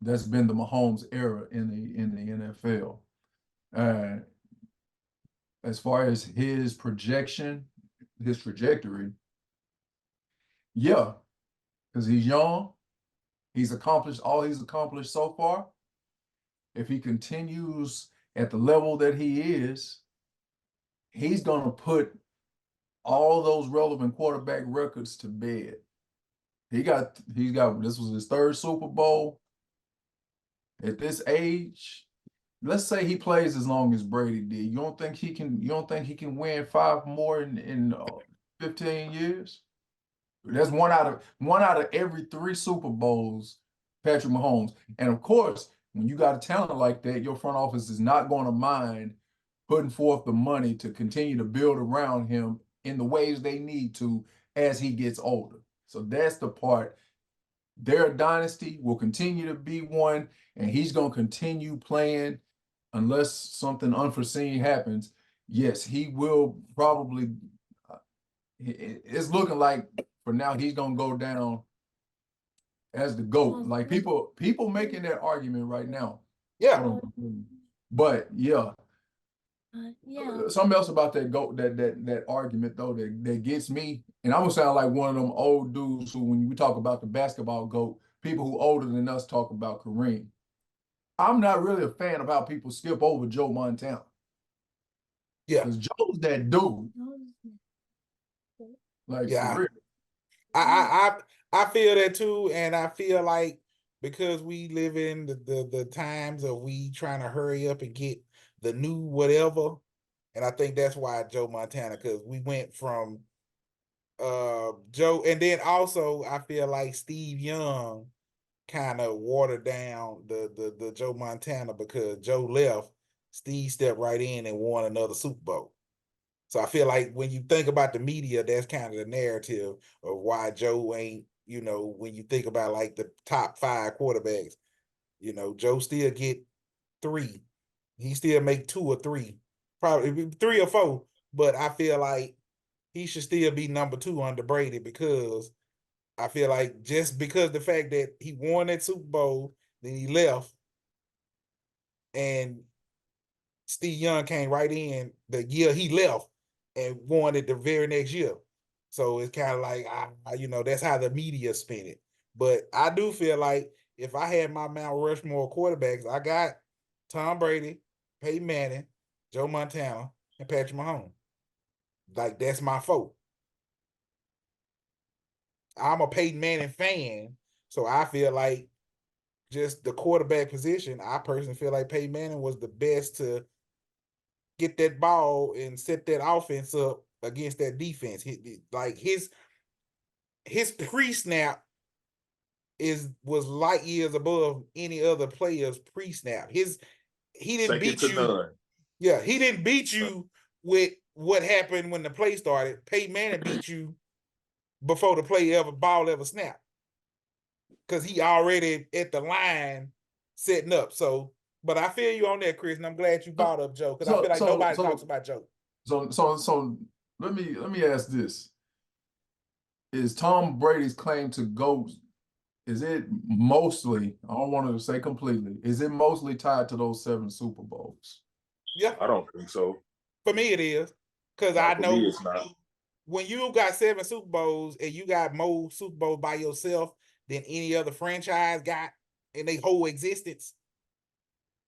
Mahomes era in the NFL. As far as his projection, his trajectory, yeah, because he's young, he's accomplished all he's accomplished so far. If he continues at the level that he is, he's going to put all those relevant quarterback records to bed. He's got this was his third Super Bowl. At this age, let's say he plays as long as Brady did. You don't think he can win 5 more in 15 years? That's one out of every 3 Super Bowls, Patrick Mahomes. And of course, when you got a talent like that, your front office is not going to mind putting forth the money to continue to build around him in the ways they need to as he gets older. So that's the part. Their dynasty will continue to be one, and he's going to continue playing unless something unforeseen happens. Yes, he will probably. It's looking like for now he's going to go down as the GOAT. Like people making that argument right now. Yeah. But yeah. Something else about that GOAT, that argument though that gets me, and I'm gonna sound like one of them old dudes who, when we talk about the basketball GOAT, people who older than us talk about Kareem. I'm not really a fan of how people skip over Joe Montana. Yeah. Because Joe's that dude. Like, yeah. for real. I feel that too, and I feel like because we live in the times of we trying to hurry up and get the new whatever, and I think that's why Joe Montana, because we went from Joe, and then also I feel like Steve Young kind of watered down the Joe Montana, because Joe left, Steve stepped right in and won another Super Bowl. So I feel like when you think about the media, that's kind of the narrative of why Joe ain't, when you think about like the top 5 quarterbacks, Joe still get 3. He still make 2 or 3, probably 3 or 4. But I feel like he should still be number 2 under Brady, because I feel like just because the fact that he won that Super Bowl, then he left, and Steve Young came right in the year he left and won it the very next year. So it's kind of like, that's how the media spin it. But I do feel like if I had my Mount Rushmore quarterbacks, I got Tom Brady, Peyton Manning, Joe Montana, and Patrick Mahomes. Like, that's my 4. I'm a Peyton Manning fan, so I feel like just the quarterback position, I personally feel like Peyton Manning was the best to get that ball and set that offense up against that defense. His pre-snap was light years above any other player's pre-snap. He didn't beat you. None. Yeah, he didn't beat you with what happened when the play started. Peyton Manning beat you before the ball ever snapped, because he already at the line setting up. So, but I feel you on that, Chris, and I'm glad you brought up Joe, because I feel like nobody talks about Joe. So let me ask this: is Tom Brady's claim to GOAT, is it mostly, I don't want to say completely, is it mostly tied to those 7 Super Bowls? Yeah. I don't think so. For me, it is. Because I know it's not. When you got 7 Super Bowls and you got more Super Bowls by yourself than any other franchise got in their whole existence,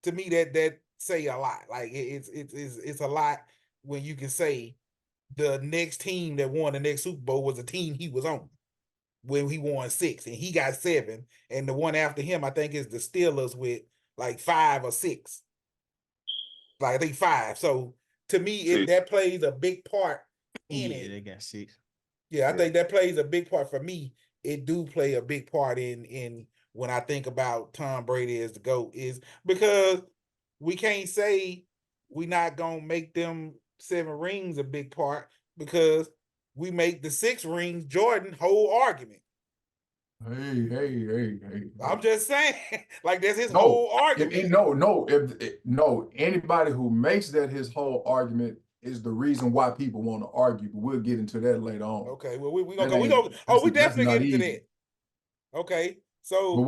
to me that say a lot. Like, it's a lot when you can say the next team that won the next Super Bowl was a team he was on when he won 6 and he got 7, and the one after him I think is the Steelers with like 5 or 6. Like, I think 5. So to me, that plays a big part in it. They got 6. Yeah, I think that plays a big part for me. It do play a big part in when I think about Tom Brady as the GOAT, is because we can't say we not gonna make them 7 rings a big part, because we make the 6 rings Jordan whole argument. Hey. I'm just saying, like, that's his whole argument. No, anybody who makes that his whole argument is the reason why people want to argue, but we'll get into that later on. Okay, well, we definitely get into that. Okay, so but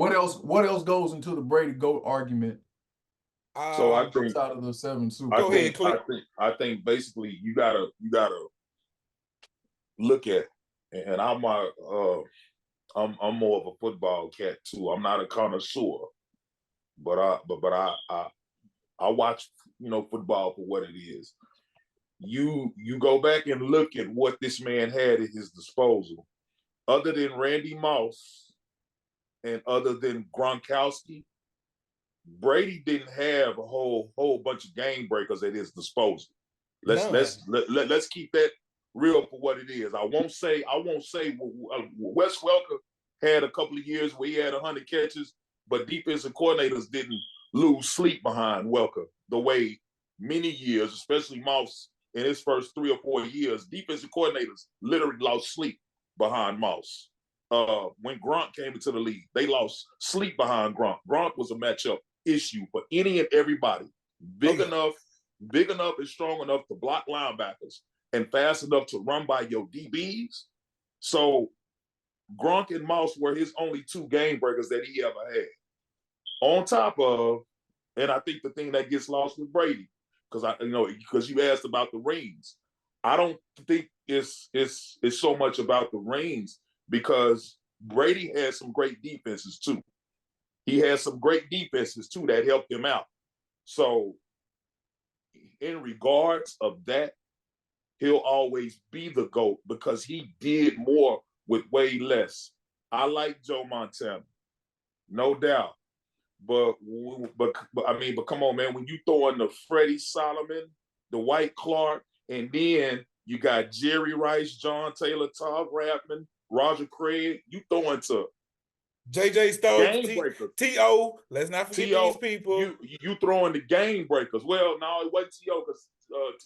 what else goes into the Brady GOAT argument? So I think out of the 7 Super Go ahead, Clint. I think basically you gotta look at, and I'm more of a football cat too. I'm not a connoisseur, but I watch, football for what it is. You go back and look at what this man had at his disposal. Other than Randy Moss and other than Gronkowski, Brady didn't have a whole bunch of game breakers at his disposal. Let's keep that real for what it is. I won't say Wes Welker had a couple of years where he had 100 catches, but defensive coordinators didn't lose sleep behind Welker the way many years, especially Moss in his first 3 or 4 years, defensive coordinators literally lost sleep behind Moss. When Gronk came into the league, they lost sleep behind Gronk. Gronk was a matchup issue for any and everybody. Big enough and strong enough to block linebackers and fast enough to run by your DBs. So Gronk and Moss were his only 2 game breakers that he ever had. On top of, and I think the thing that gets lost with Brady, because you asked about the rings, I don't think it's so much about the rings, because Brady had some great defenses too. He had some great defenses too that helped him out. So in regards of that, he'll always be the GOAT because he did more with way less. I like Joe Montana, no doubt. But come on, man. When you throw in the Freddie Solomon, the White Clark, and then you got Jerry Rice, John Taylor, Todd Rapman, Roger Craig, you throw into JJ Stokes, T.O. Let's not forget these people. You throwing the game breakers. Well, no, it wasn't T.O. because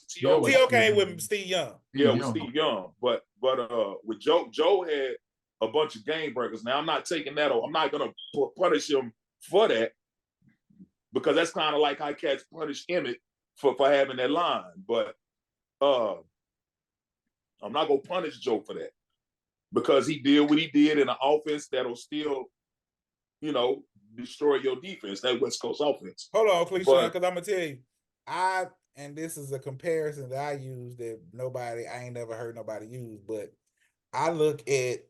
T.O. came with Steve Young. Yeah, with Steve Young. But with Joe had a bunch of game breakers. Now I'm not taking that. I'm not gonna punish him for that, because that's kind of like how cats punish Emmett for having that line. But I'm not gonna punish Joe for that, because he did what he did in an offense that'll still, destroy your defense, that West Coast offense. Hold on, please, because I'm gonna tell you, and this is a comparison that I use that I ain't never heard nobody use, but I look at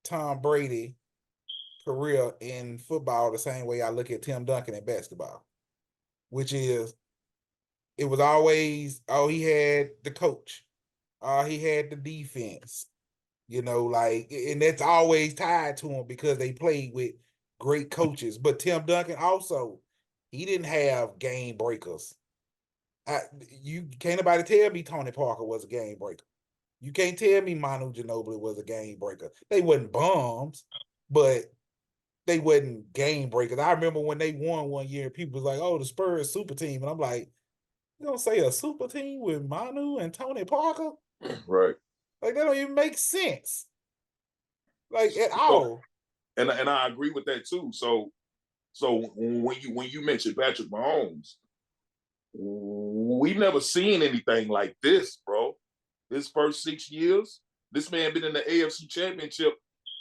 Tom Brady career in football the same way I look at Tim Duncan in basketball, which is, it was always, he had the coach, he had the defense, and that's always tied to him because they played with great coaches. But Tim Duncan also, he didn't have game breakers. You can't nobody tell me Tony Parker was a game breaker. You can't tell me Manu Ginobili was a game breaker. They wasn't bombs, but they wasn't game breakers. I remember when they won one year, people was like, "Oh, the Spurs super team," and I'm like, "You don't say a super team with Manu and Tony Parker?" Right. Like, that don't even make sense, like, at all. And I agree with that too. So when you mentioned Patrick Mahomes, we've never seen anything like this, bro. His first 6 years, this man been in the AFC Championship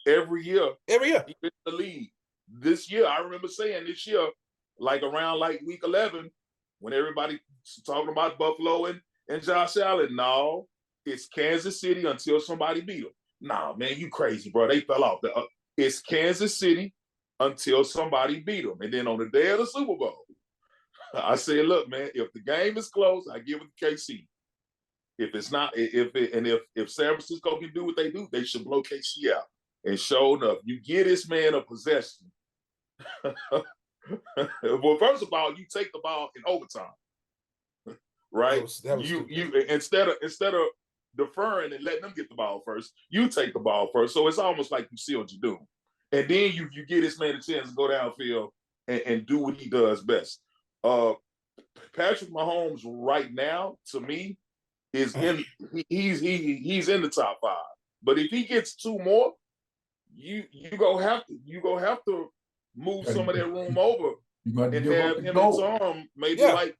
every year. Every year. He's been in the league. This year, I remember saying this year, around week 11, when everybody talking about Buffalo and Josh Allen, no, it's Kansas City until somebody beat them. Nah, man, you crazy, bro. They fell off. It's Kansas City until somebody beat them. And then on the day of the Super Bowl, I said, look, man, if the game is close, I give it to KC. If it's not, if San Francisco can do what they do, they should blow KC out. And sure enough, you get this man a possession. Well, first of all, you take the ball in overtime, right? That was you instead of deferring and letting them get the ball first, you take the ball first. So it's almost like you see what you do, and then you give this man a chance to go downfield and do what he does best. Patrick Mahomes right now, to me, is he's in the top 5. But if he gets 2 more, you gonna have to move some of that room over and have him and Tom maybe like.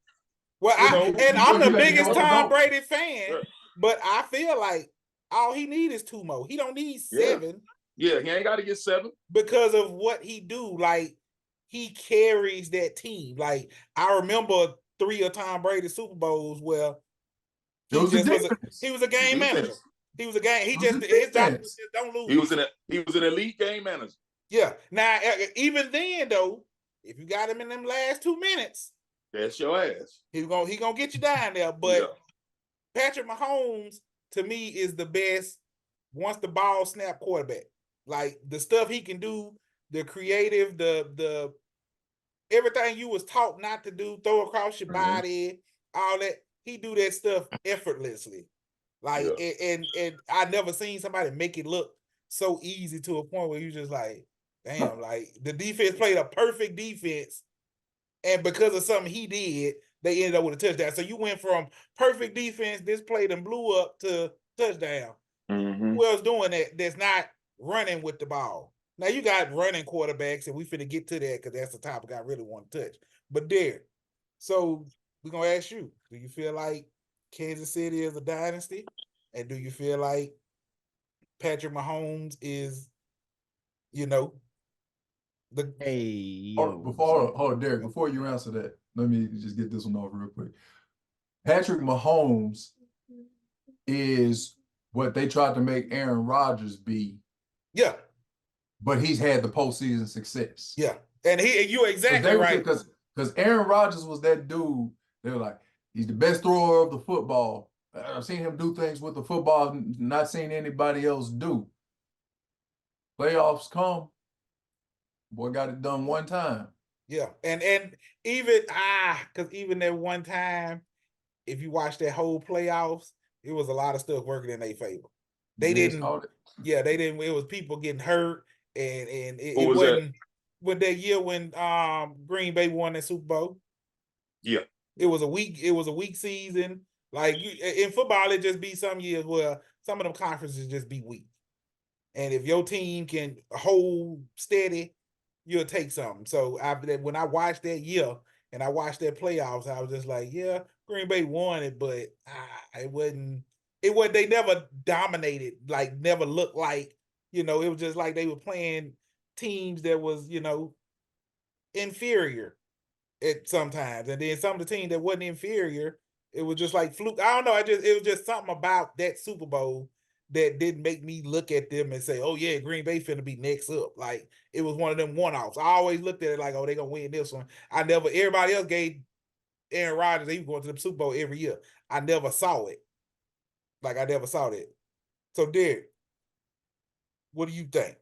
Well, I'm the biggest Tom Brady fan, but I feel like all he needs is 2 more. He don't need 7. Yeah, he ain't got to get 7 because of what he do. Like, he carries that team. Like, I remember 3 of Tom Brady's Super Bowls where he was a game manager. He was a game. His job was just don't lose. He was an elite game manager. Yeah. Now, even then though, if you got him in them last 2 minutes, That's your ass. He gonna get you down there. But Patrick Mahomes, to me, is the best once the ball snap quarterback. Like the stuff he can do, the creative, the everything you was taught not to do, throw across your body, all that. He do that stuff effortlessly. Like and I never seen somebody make it look so easy to a point where you just like, damn, like the defense played a perfect defense, and because of something he did, they ended up with a touchdown. So you went from perfect defense, this play and blew up to touchdown. Who else doing that that's not running with the ball? Now you got running quarterbacks, and we finna get to that because that's the topic I really want to touch. But there, so we're gonna ask you: do you feel like Kansas City is a dynasty, and do you feel like Patrick Mahomes is, the Derek, before you answer that, let me just get this one off real quick. Patrick Mahomes is what they tried to make Aaron Rodgers be. Yeah. But he's had the postseason success. Yeah. And you're exactly right. Because Aaron Rodgers was that dude. They were like, he's the best thrower of the football. I've seen him do things with the football not seen anybody else do. Playoffs come. Boy got it done one time. Yeah. And even because even that one time, if you watch that whole playoffs, it was a lot of stuff working in their favor. They didn't. It was people getting hurt, and it wasn't when that year when Green Bay won that Super Bowl. Yeah. It was a weak season. Like in football, it just be some years where some of them conferences just be weak. And if your team can hold steady, you'll take something. So after that, when I watched that year and I watched that playoffs, I was just like, yeah, Green Bay won it, but it wasn't. They never dominated, like never looked like, it was just like they were playing teams that was, inferior at sometimes. And then some of the teams that wasn't inferior, it was just like fluke. I don't know. It was just something about that Super Bowl that didn't make me look at them and say, oh yeah, Green Bay finna be next up. Like it was one of them one-offs. I always looked at it like, oh, they gonna win this one. Everybody else gave Aaron Rodgers, he was going to the Super Bowl every year. I never saw it. Like I never saw that. So Derek, what do you think?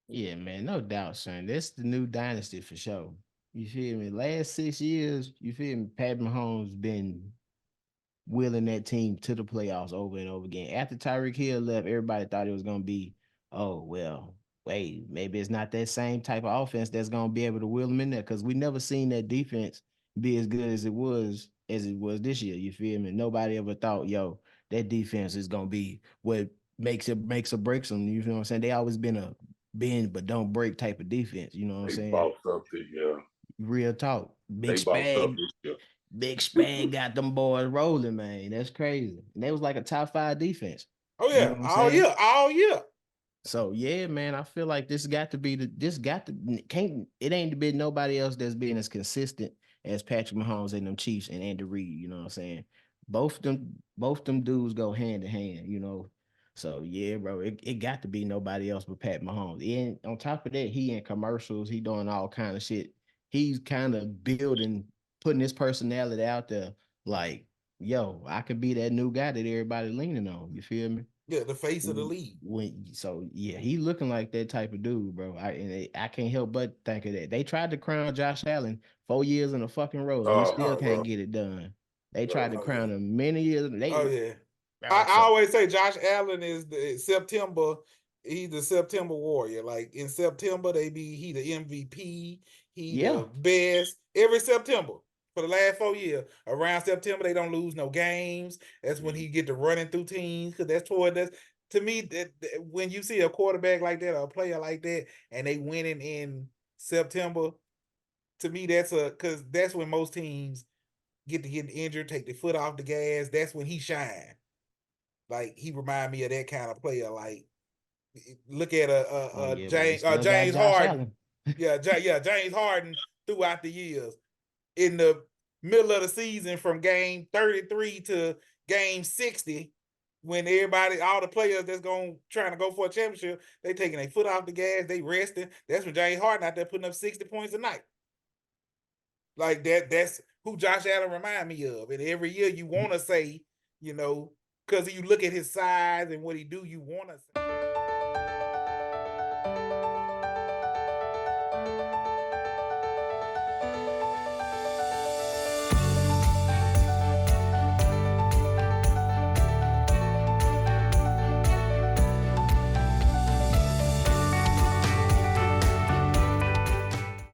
Yeah, man, no doubt, son. That's the new dynasty for sure. You feel me? Last 6 years, you feel me? Pat Mahomes been willing that team to the playoffs over and over again. After Tyreek Hill left, everybody thought it was gonna be, oh well, wait, maybe it's not that same type of offense that's gonna be able to will them in there because we never seen that defense be as good as it was this year. You feel me? Nobody ever thought, yo, that defense is gonna be what makes or breaks them. You feel what I'm saying? They always been a bend but don't break type of defense. You know what I'm saying? Bossed up Real talk. Big Spag got them boys rolling, man. That's crazy. And they was like a top 5 defense. Oh yeah, all year. So yeah, man, I feel like it ain't been nobody else that's been as consistent as Patrick Mahomes and them Chiefs and Andy Reid. You know what I'm saying? Both them dudes go hand in hand. So yeah, bro, it got to be nobody else but Pat Mahomes. And on top of that, he in commercials, he doing all kind of shit. He's kind of putting his personality out there. Like, yo, I could be that new guy that everybody leaning on. You feel me? Yeah, the face of the league. He looking like that type of dude, bro. I can't help but think of that. They tried to crown Josh Allen 4 years in a fucking row, and he still can't get it done. They tried to crown him many years. I always say Josh Allen is the September. He's the September warrior. Like in September, he the MVP. He the best every September. For the last 4 years, around September, they don't lose no games. That's when he get to running through teams because to me that when you see a quarterback like that or a player like that and they winning in September, to me because that's when most teams get to get injured, take their foot off the gas. That's when he shine. Like he remind me of that kind of player. Like look at James Harden. James Harden throughout the years. In the middle of the season from game 33 to game 60, when all the players that's trying to go for a championship, they taking their foot off the gas, they resting. That's when James Harden out there putting up 60 points a night. Like that's who Josh Allen remind me of. And every year you want to say, you know, because you look at his size and what he do, you want to say.